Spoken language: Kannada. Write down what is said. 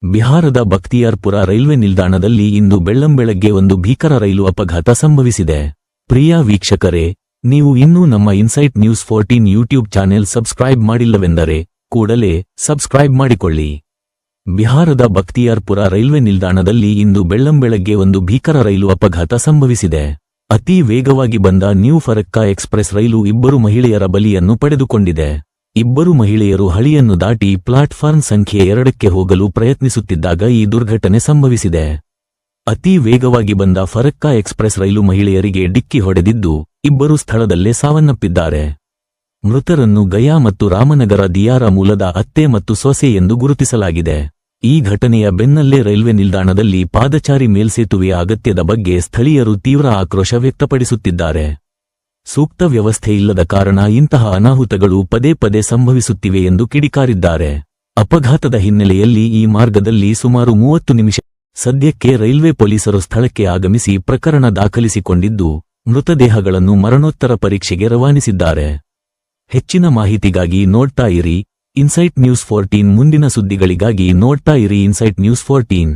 ಬಿಹಾರದ ಬಖ್ತಿಯಾರ್ಪುರ ರೈಲ್ವೆ ನಿಲ್ದಾಣದಲ್ಲಿ ಇಂದು ಬೆಳ್ಳಂಬೆಳಗ್ಗೆ ಒಂದು ಭೀಕರ ರೈಲು ಅಪಘಾತ ಸಂಭವಿಸಿದೆ. ಪ್ರಿಯ ವೀಕ್ಷಕರೇ, ನೀವು ಇನ್ನೂ ನಮ್ಮ Insight News 14 YouTube channel subscribe ಮಾಡಿಲ್ಲವೆಂದರೆ ಕೂಡಲೇ ಸಬ್ಸ್ಕ್ರೈಬ್ ಮಾಡಿಕೊಳ್ಳಿ. ಬಿಹಾರದ ಬಖ್ತಿಯಾರ್ಪುರ ರೈಲ್ವೆ ನಿಲ್ದಾಣದಲ್ಲಿ ಇಂದು ಬೆಳ್ಳಂಬೆಳಗ್ಗೆ ಒಂದು ಭೀಕರ ರೈಲು ಅಪಘಾತ ಸಂಭವಿಸಿದೆ. ಅತಿ ವೇಗವಾಗಿ ಬಂದ ನ್ಯೂ ಫರಕ್ಕಾ ಎಕ್ಸ್‌ಪ್ರೆಸ್ ರೈಲು ಇಬ್ಬರು ಮಹಿಳೆಯರ ಬಲಿಯನ್ನು ಪಡೆದುಕೊಂಡಿದೆ. ಇಬ್ಬರು ಮಹಿಳೆಯರು ಹಳಿಯನ್ನು ದಾಟಿ ಪ್ಲಾಟ್ಫಾರ್ಮ್ ಸಂಖ್ಯೆ 2ಕ್ಕೆ ಹೋಗಲು ಪ್ರಯತ್ನಿಸುತ್ತಿದ್ದಾಗ ಈ ದುರ್ಘಟನೆ ಸಂಭವಿಸಿದೆ. ಅತಿ ವೇಗವಾಗಿ ಬಂದ ಫರಕ್ಕಾ ಎಕ್ಸ್‌ಪ್ರೆಸ್ ರೈಲು ಮಹಿಳೆಯರಿಗೆ ಡಿಕ್ಕಿ ಹೊಡೆದಿದ್ದು, ಇಬ್ಬರು ಸ್ಥಳದಲ್ಲೇ ಸಾವನ್ನಪ್ಪಿದ್ದಾರೆ. ಮೃತರನ್ನು ಗಯಾ ಮತ್ತು ರಾಮನಗರ ದಿಯಾರ ಮೂಲದ ಅತ್ತೆ ಮತ್ತು ಸೊಸೆ ಎಂದು ಗುರುತಿಸಲಾಗಿದೆ. ಈ ಘಟನೆಯ ಬೆನ್ನಲ್ಲೇ ರೈಲ್ವೆ ನಿಲ್ದಾಣದಲ್ಲಿ ಪಾದಚಾರಿ ಮೇಲ್ಸೇತುವೆಯ ಅಗತ್ಯದ ಬಗ್ಗೆ ಸ್ಥಳೀಯರು ತೀವ್ರ ಆಕ್ರೋಶ ವ್ಯಕ್ತಪಡಿಸುತ್ತಿದ್ದಾರೆ. ಸೂಕ್ತ ವ್ಯವಸ್ಥೆ ಇಲ್ಲದ ಕಾರಣ ಇಂತಹ ಅನಾಹುತಗಳು ಪದೇ ಪದೇ ಸಂಭವಿಸುತ್ತಿವೆ ಎಂದು ಕಿಡಿಕಾರಿದ್ದಾರೆ. ಅಪಘಾತದ ಹಿನ್ನೆಲೆಯಲ್ಲಿ ಈ ಮಾರ್ಗದಲ್ಲಿ ಸುಮಾರು 30 ನಿಮಿಷ ಸದ್ಯಕ್ಕೆ ರೈಲ್ವೆ ಪೊಲೀಸರು ಸ್ಥಳಕ್ಕೆ ಆಗಮಿಸಿ ಪ್ರಕರಣ ದಾಖಲಿಸಿಕೊಂಡಿದ್ದು, ಮೃತದೇಹಗಳನ್ನು ಮರಣೋತ್ತರ ಪರೀಕ್ಷೆಗೆ ರವಾನಿಸಿದ್ದಾರೆ. ಹೆಚ್ಚಿನ ಮಾಹಿತಿಗಾಗಿ ನೋಡ್ತಾ ಇರಿ ಇನ್ಸೈಟ್ ನ್ಯೂಸ್ 14. ಮುಂದಿನ ಸುದ್ದಿಗಳಿಗಾಗಿ ನೋಡ್ತಾ ಇರಿ ಇನ್ಸೈಟ್ ನ್ಯೂಸ್ 14.